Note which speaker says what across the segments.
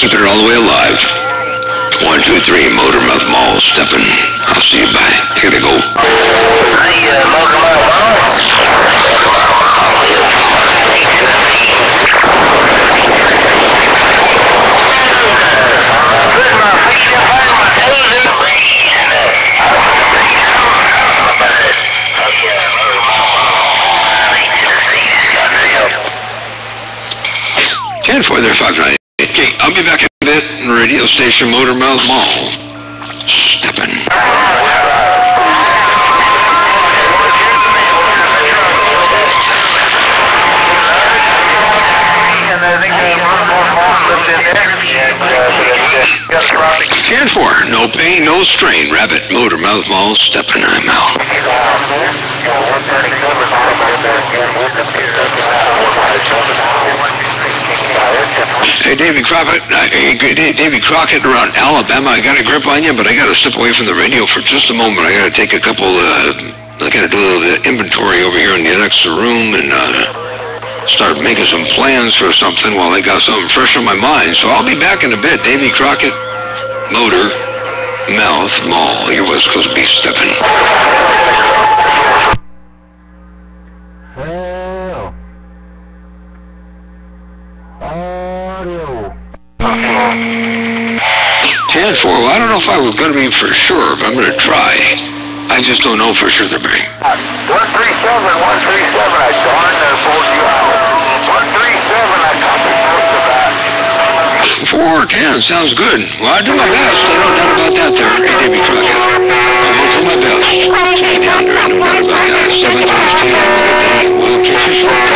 Speaker 1: keeping it all the way alive. 1, 2, 3, Motormouth Maul stepping. I'll see you by. Here they go. Motormouth Ten for there, 598. Okay, I'll be back in a bit. Radio station Motormouth Maul. Stepping. Ten for no pain, no strain. Rabbit, Motormouth Maul, stepping. I'm out. Hey, Davy Crockett, around Alabama. I got a grip on you, but I got to step away from the radio for just a moment. I got to take a couple, I got to do a little inventory over here in the next room and start making some plans for something while I got something fresh on my mind. So I'll be back in a bit. Davy Crockett, Motormouth Maul, your West Coast Beast stepping. Ten for, well, I don't know if I was going to be for sure, but I'm going to try. I just don't know for sure they're being. 137, I darn near pulled you out. 137, I copied most of that. 410, sounds good. Well, I do my best. I don't doubt about that there. Hey, Davy Crockett. I'm going to do my best. Stay down there. I don't doubt about that. 7 times 10. We'll catch you short.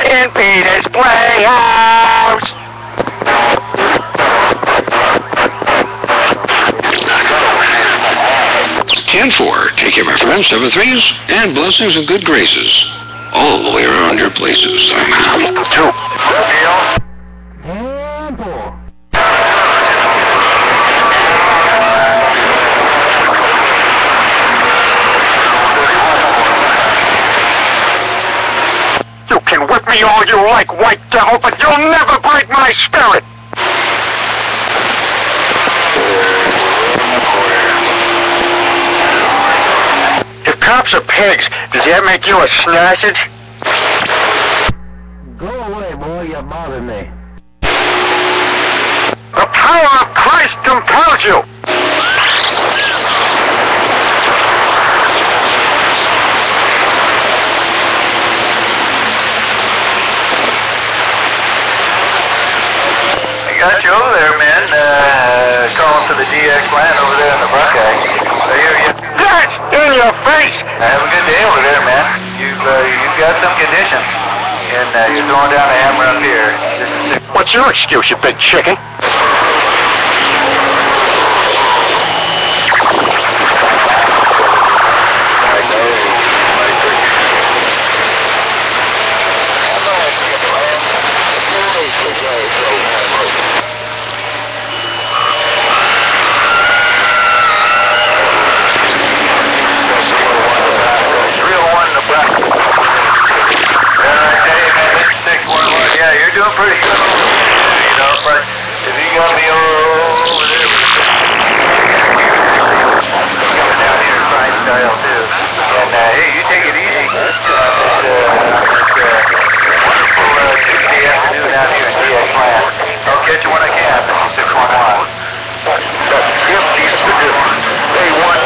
Speaker 1: In Peter's Playhouse. 10-4. Take care, my friends. 7 3s and blessings and good graces all the way around your places. I'm out. 2. You can whip me all you like, white devil, but you'll never break my spirit! If cops are pigs, does that make you a sausage?
Speaker 2: Go away, boy, you bother me.
Speaker 1: The power of Christ compels you!
Speaker 3: Got you over there, man. Calling for the DX line over there in the Buckeye. I hear you.
Speaker 1: That's in your face!
Speaker 3: Have a good day over there, man. You've got some condition. And you're throwing down a hammer up here.
Speaker 1: What's your excuse, you big chicken?
Speaker 3: Pretty good, you know, but if you got me over there, coming down here in fine style too. And hey, you take it easy. Wonderful Tuesday afternoon out here in DX Land. I'll catch you when I can. 611. That's 50 citizens. A1